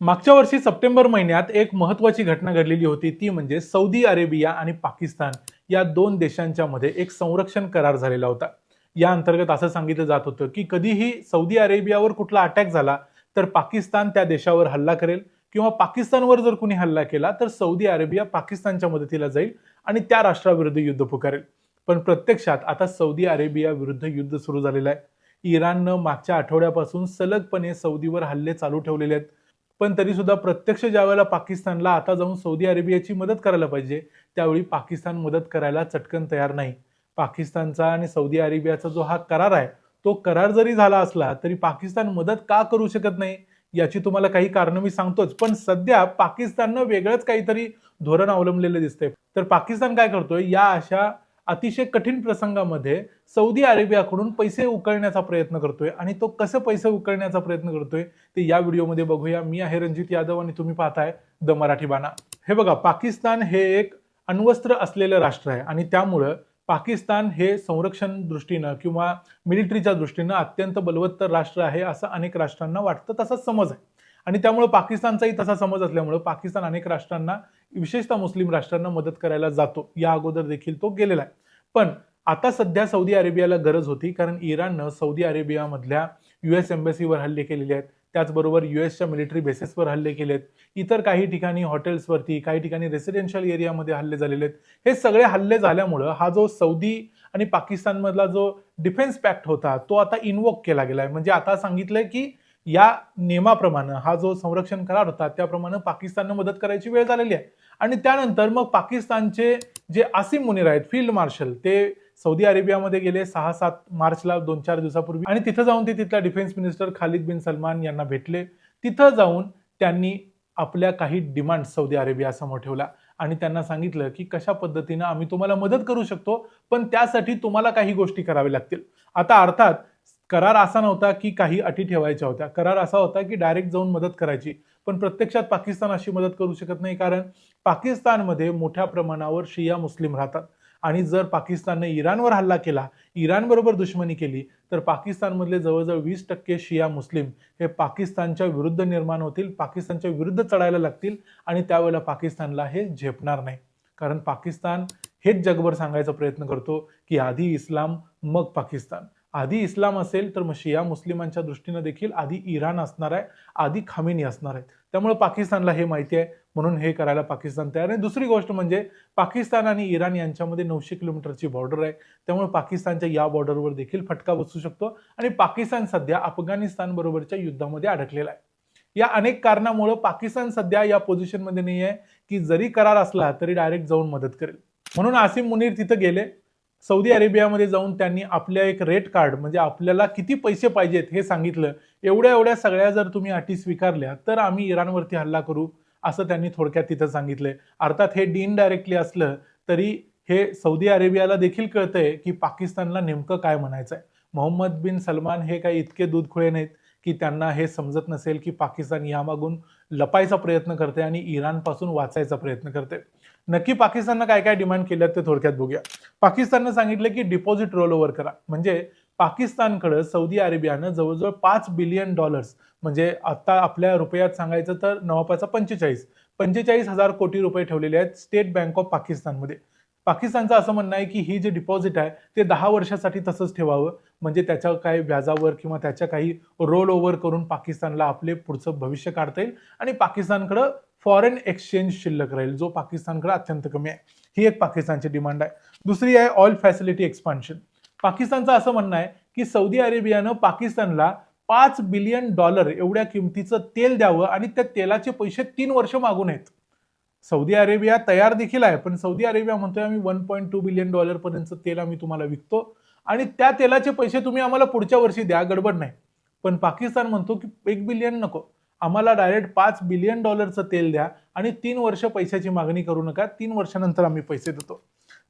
मागच्या वर्षी सप्टेंबर महिन्यात एक महत्वाची घटना घडलेली होती, ती म्हणजे सौदी अरेबिया आणि पाकिस्तान या दोन देशांच्या मध्ये एक संरक्षण करार झालेला होता. या अंतर्गत असं सांगितलं जात होतं की कधीही सौदी अरेबियावर कुठला अटॅक झाला तर पाकिस्तान त्या देशावर हल्ला करेल, किंवा पाकिस्तानवर जर कुणी हल्ला केला तर सौदी अरेबिया पाकिस्तानच्या मदतीला जाईल आणि त्या राष्ट्राविरुद्ध युद्ध पुकारेल. पण प्रत्यक्षात आता सौदी अरेबिया विरुद्ध युद्ध सुरू झालेलं आहे. इराणनं मागच्या आठवड्यापासून सलगपणे सौदीवर हल्ले चालू ठेवलेले आहेत. पण तरी सुद्धा प्रत्यक्ष ज्यावेळेला पाकिस्तानला आता जाऊन सौदी अरेबियाची मदत करायला पाहिजे, त्यावेळी पाकिस्तान मदत करायला चटकन तयार नाही. पाकिस्तानचा आणि सौदी अरेबियाचा जो हा करार आहे, तो करार जरी झाला असला तरी पाकिस्तान मदत का करू शकत नाही याची तुम्हाला काही कारण मी सांगतोच. पण सध्या पाकिस्ताननं वेगळंच काहीतरी धोरण अवलंबलेलं दिसतंय. तर पाकिस्तान काय करतोय, या अशा अतिशय कठीण प्रसंगामध्ये सौदी अरेबियाकडून पैसे उकळण्याचा प्रयत्न करतोय. आणि तो कसे पैसे उकळण्याचा प्रयत्न करतोय ते या व्हिडिओमध्ये बघूया. मी आहे रणजित यादव आणि तुम्ही पाहताय द मराठी बाणा. हे बघा, पाकिस्तान हे एक अण्वस्त्र असलेलं राष्ट्र आहे आणि त्यामुळं पाकिस्तान हे संरक्षण दृष्टीनं किंवा मिलिटरीच्या दृष्टीनं अत्यंत बलवत्तर राष्ट्र आहे असं अनेक राष्ट्रांना वाटतं, तसा समज आहे. आणि त्यामुळे पाकिस्तानचाही तसा समज असल्यामुळे पाकिस्तान अनेक राष्ट्रांना, विशेषतः मुस्लिम राष्ट्रांना मदत करायला जातो. या अगोदर देखील तो गेलेला आहे. पण आता सध्या सौदी अरेबियाला गरज होती, कारण इराणनं सौदी अरेबियामधल्या US एम्बसीवर हल्ले केलेले आहेत. त्याचबरोबर USच्या मिलिटरी बेसेसवर हल्ले केलेत. इतर काही ठिकाणी हॉटेल्सवरती, काही ठिकाणी रेसिडेन्शियल एरियामध्ये हल्ले झालेले आहेत. हे सगळे हल्ले झाल्यामुळं हा जो सौदी आणि पाकिस्तानमधला जो डिफेन्स पॅक्ट होता तो आता इन्वोक केला गेलाय. म्हणजे आता सांगितलंय की या नियमाप्रमाणे हा जो संरक्षण करार होता त्याप्रमाणे पाकिस्ताननं मदत करायची वेळ झालेली आहे. आणि त्यानंतर मग पाकिस्तानचे जे आसिम मुनीर आहेत, फील्ड मार्शल, ते सौदी अरेबियामध्ये गेले 6-7 मार्चला, 2-4 दिवसापूर्वी. आणि तिथं जाऊन ते तिथला डिफेन्स मिनिस्टर खालिद बिन सलमान यांना भेटले. तिथं जाऊन त्यांनी आपल्या काही डिमांड सौदी अरेबियासमोर ठेवला आणि त्यांना सांगितलं की कशा पद्धतीनं आम्ही तुम्हाला मदत करू शकतो, पण त्यासाठी तुम्हाला काही गोष्टी कराव्या लागतील. आता अर्थात करार असा नव्हता की काही अटी ठेवायच्या होत्या. करार असा होता की डायरेक्ट जाऊन मदत करायची. पण प्रत्यक्षात पाकिस्तान अशी मदत करू शकत नाही, कारण पाकिस्तानमध्ये मोठ्या प्रमाणावर शिया मुस्लिम राहतात. आणि जर पाकिस्तानने इराणवर हल्ला केला, इराणबरोबर दुश्मनी केली, तर पाकिस्तानमधले जवळजवळ 20% शिया मुस्लिम हे पाकिस्तानच्या विरुद्ध निर्माण होतील, पाकिस्तानच्या विरुद्ध चढायला लागतील. आणि त्यावेळेला पाकिस्तानला हे झेपणार नाही. कारण पाकिस्तान हेच जगभर सांगायचा प्रयत्न करतो की आधी इस्लाम मग पाकिस्तान. आधी इस्लाम असेल तर मग शिया मुस्लिमांच्या दृष्टीने देखील आधी इराण असणार आहे, आधी खामेनी असणार आहे. त्यामुळे पाकिस्तानला हे माहिती आहे, म्हणून हे करायला पाकिस्तान तयार आहे. दुसरी गोष्ट म्हणजे पाकिस्तान आणि इराण यांच्यामध्ये 900 किलोमीटरची बॉर्डर आहे. त्यामुळे पाकिस्तानच्या या बॉर्डरवर देखील फटका बसू शकतो आणि पाकिस्तान सध्या अफगाणिस्तान बरोबरच्या युद्धामध्ये अडकलेला आहे. या अनेक कारणामुळे पाकिस्तान सध्या या पोझिशनमध्ये नाही आहे की जरी करार असला तरी डायरेक्ट जाऊन मदत करेल. म्हणून आसिम मुनीर तिथे गेले. सौदी अरेबियामध्ये जाऊन त्यांनी आपल्या एक रेट कार्ड, म्हणजे आपल्याला किती पैसे पाहिजेत हे सांगितलं. एवढ्या एवढ्या सगळ्या जर तुम्ही अटी स्वीकारल्या तर आम्ही इराणवरती हल्ला करू, असं त्यांनी थोडक्यात तिथं सांगितलंय. अर्थात हे इनडायरेक्टली असलं तरी हे सौदी अरेबियाला देखील कळतंय की पाकिस्तानला नेमकं काय म्हणायचं आहे. मोहम्मद बिन सलमान हे काही इतके दूधखुळे नाहीत की त्यांना हे समजत नसेल की पाकिस्तान यामागून लपायचा प्रयत्न करते आणि इराणपासून वाचायचा प्रयत्न करते. नक्की पाकिस्ताननं काय काय डिमांड केल्यात ते थोडक्यात बघूया. पाकिस्ताननं सांगितलं की डिपॉझिट रोल ओव्हर करा. म्हणजे पाकिस्तानकडे सौदी अरेबियानं जवळजवळ $5 बिलियन, म्हणजे आता आपल्या रुपयात सांगायचं तर नवापाचा 45,000 कोटी रुपये ठेवलेले आहेत स्टेट बँक ऑफ पाकिस्तानमध्ये. पाकिस्तानचं असं म्हणणं आहे की ही जे डिपॉझिट आहे ते 10 वर्षासाठी तसंच ठेवावं, म्हणजे त्याच्या काही व्याजावर किंवा त्याच्या काही रोल ओव्हर करून पाकिस्तानला आपले पुढचं भविष्य काढता येईल आणि पाकिस्तानकडे फॉरेन एक्सचेंज शिल्लक राहील, जो पाकिस्तानकडे अत्यंत कमी आहे. ही एक पाकिस्तानची डिमांड आहे. दुसरी आहे ऑइल फॅसिलिटी एक्सपान्शन. पाकिस्तानचं असं म्हणणं आहे की सौदी अरेबियानं पाकिस्तानला $5 बिलियन एवढ्या किमतीचं तेल द्यावं आणि त्या तेलाचे पैसे 3 वर्ष मागू नयेत. सौदी अरेबिया तयार देखील आहे, पण सौदी अरेबिया म्हणतोय आम्ही $1.2 बिलियन पर्यंत तेल आम्ही तुम्हाला विकतो आणि त्या तेलाचे पैसे तुम्ही आम्हाला पुढच्या वर्षी द्या, गडबड नाही. पण पाकिस्तान म्हणतो की 1 बिलियन नको, आम्हाला डायरेक्ट $5 बिलियन तेल द्या आणि 3 वर्ष पैशाची मागणी करू नका, 3 वर्षानंतर आम्ही पैसे देतो.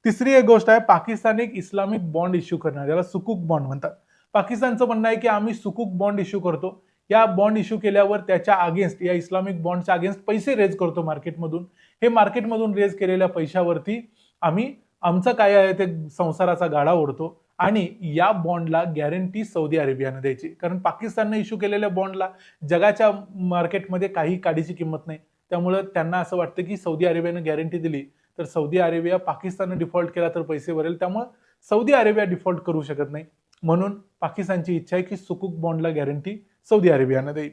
तिसरी एक गोष्ट आहे, पाकिस्तान एक इस्लामिक बॉन्ड इश्यू करणार, ज्याला सुकूक बॉन्ड म्हणतात. पाकिस्तानचं म्हणणं आहे की आम्ही सुकूक बॉन्ड इश्यू करतो. या बॉन्ड इश्यू केल्यावर त्याच्या अगेन्स्ट, या इस्लामिक बॉन्डच्या अगेन्स्ट पैसे रेज करतो मार्केटमधून. हे मार्केटमधून रेज केलेल्या पैशावरती आम्ही आमचं काय आहे ते संसाराचा गाडा ओढतो आणि या बॉन्डला गॅरंटी सौदी अरेबियानं द्यायची, कारण पाकिस्तानने इश्यू केलेल्या बॉन्डला जगाच्या मार्केटमध्ये काही काडीची किंमत नाही. त्यामुळे त्यांना असं वाटतं की सौदी अरेबियानं गॅरंटी दिली तर सौदी अरेबिया पाकिस्तानने डिफॉल्ट केला तर पैसे भरेल, त्यामुळे सौदी अरेबिया डिफॉल्ट करू शकत नाही. म्हणून पाकिस्तानची इच्छा आहे की सुकुक बॉन्डला गॅरंटी सौदी अरेबियानं देईल.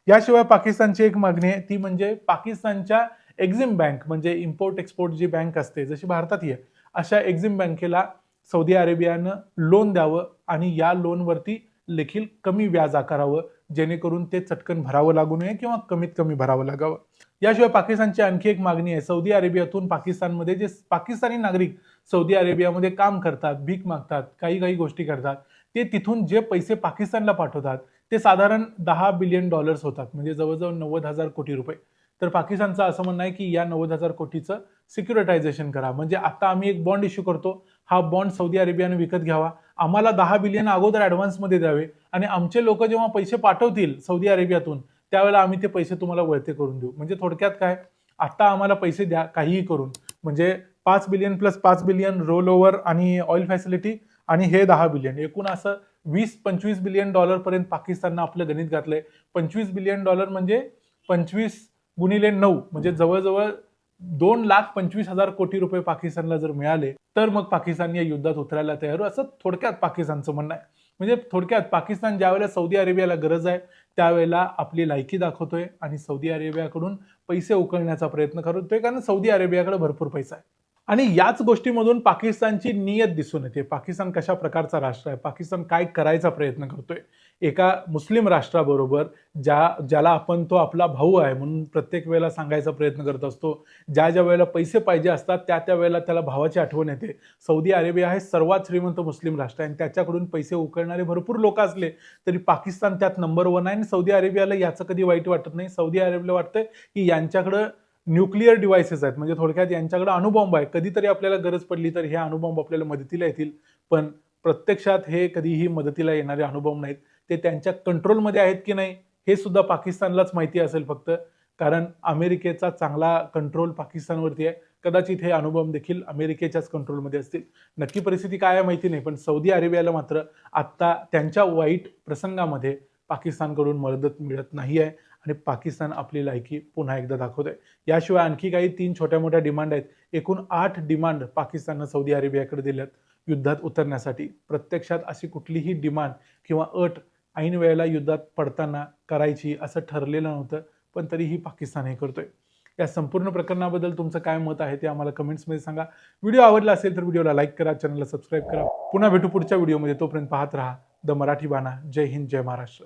याशिवाय पाकिस्तानची एक मागणी आहे ती म्हणजे पाकिस्तानच्या एक्झिम बँक म्हणजे इम्पोर्ट एक्सपोर्ट जी बँक असते जशी भारतात आहे अशा एक्झिम बँकेला सौदी अरेबियानं लोन द्यावं आणि या लोनवरती देखील कमी व्याज आकारावं, जेणेकरून ते चटकन भरावं लागू नये किंवा कमीत कमी भरावं लागावं. याशिवाय पाकिस्तानची आणखी एक मागणी आहे, सौदी अरेबियातून पाकिस्तानमध्ये जे पाकिस्तानी नागरिक सौदी अरेबियामध्ये काम करतात, भीक मागतात, काही काही गोष्टी करतात, ते तिथून जे पैसे पाकिस्तानला पाठवतात ते साधारण $10 बिलियन होतात, म्हणजे जवळजवळ 90,000 कोटी रुपये. तर पाकिस्तानचं असं म्हणणं आहे की या 90,000 कोटीचं सिक्युरिटायझेशन करा, म्हणजे आता आम्ही एक बॉन्ड इश्यू करतो, हा बॉन्ड सौदी अरेबियाने विकत घ्यावा, आम्हाला 10 बिलियन अगोदर ॲडव्हान्समध्ये द्यावे आणि आमचे लोक जेव्हा पैसे पाठवतील सौदी अरेबियातून त्यावेळेला आम्ही ते पैसे तुम्हाला वळते करून देऊ. म्हणजे थोडक्यात काय, आता आम्हाला पैसे द्या काहीही करून, म्हणजे 5 billion plus 5 billion role over आणि ऑइल फॅसिलिटी आणि हे 10 बिलियन, एकूण असं 20-25 बिलियन पर्यंत पाकिस्ताननं आपलं गणित घातलंय. $25 बिलियन म्हणजे 25 गुणिले 9 म्हणजे जवळजवळ 2,25,000 कोटी रुपये पाकिस्तानला जर मिळाले तर मग पाकिस्तान या युद्धात उतरायला तयार, असं थोडक्यात पाकिस्तानचं म्हणणं आहे. म्हणजे थोडक्यात पाकिस्तान ज्यावेळेला सौदी अरेबियाला गरज आहे त्यावेळेला आपली लायकी दाखवतोय आणि सौदी अरेबियाकडून पैसे उकळण्याचा प्रयत्न करतोय, कारण सौदी अरेबियाकडे भरपूर पैसा आहे. आणि याच गोष्टीमधून पाकिस्तानची नियत दिसून येते. पाकिस्तान कशा प्रकारचा राष्ट्र आहे, पाकिस्तान काय करायचा प्रयत्न करतोय. एका मुस्लिम राष्ट्राबरोबर ज्याला आपण तो आपला भाऊ आहे म्हणून प्रत्येक वेळेला सांगायचा प्रयत्न करत असतो, ज्या वेळेला पैसे पाहिजे असतात त्या वेळेला त्याला भावाची आठवण येते. सौदी अरेबिया हे सर्वात श्रीमंत मुस्लिम राष्ट्र आहे आणि त्याच्याकडून पैसे उकळणारे भरपूर लोक असले तरी पाकिस्तान त्यात नंबर 1 आहे आणि सौदी अरेबियाला याचं कधी वाईट वाटत नाही. सौदी अरेबियाला वाटतं की यांच्याकडं न्यूक्लिअर डिव्हाइसेस आहेत, म्हणजे थोडक्यात यांच्याकडे अणुबॉम्ब आहे, कधीतरी आपल्याला गरज पडली तर हे अणुबॉम्ब आपल्याला मदतीला येतील. पण प्रत्यक्षात हे कधीही मदतीला येणारे अणुबॉम्ब नाहीत. ते त्यांच्या कंट्रोलमध्ये आहेत की नाही हे सुद्धा पाकिस्तानलाच माहिती असेल फक्त, कारण अमेरिकेचा चांगला कंट्रोल पाकिस्तानवरती आहे. कदाचित हे अणुबॉम्ब देखील अमेरिकेच्याच कंट्रोलमध्ये असतील. नक्की परिस्थिती काय आहे माहिती नाही, पण सौदी अरेबियाला मात्र आता त्यांच्या वाईट प्रसंगामध्ये पाकिस्तानकडून मदत मिळत नाही आहे आणि पाकिस्तान आपली लायकी पुन्हा एकदा दाखवत आहे. याशिवाय आणखी काही 3 छोट्या मोठ्या डिमांड आहेत. एकूण 8 डिमांड पाकिस्ताननं सौदी अरेबियाकडे दिल्यात युद्धात उतरण्यासाठी. प्रत्यक्षात अशी कुठलीही डिमांड किंवा अट ऐन वेळेला युद्धात पडताना करायची असं ठरलेलं नव्हतं, पण तरीही पाकिस्तान हे करतोय. या संपूर्ण प्रकरणाबद्दल तुमचं काय मत आहे ते आम्हाला कमेंट्समध्ये सांगा. व्हिडिओ आवडला असेल तर व्हिडिओला लाईक करा, चॅनलला सबस्क्राईब करा. पुन्हा भेटू पुढच्या व्हिडिओमध्ये. तोपर्यंत पाहत राहा द मराठी बाणा. जय हिंद, जय महाराष्ट्र.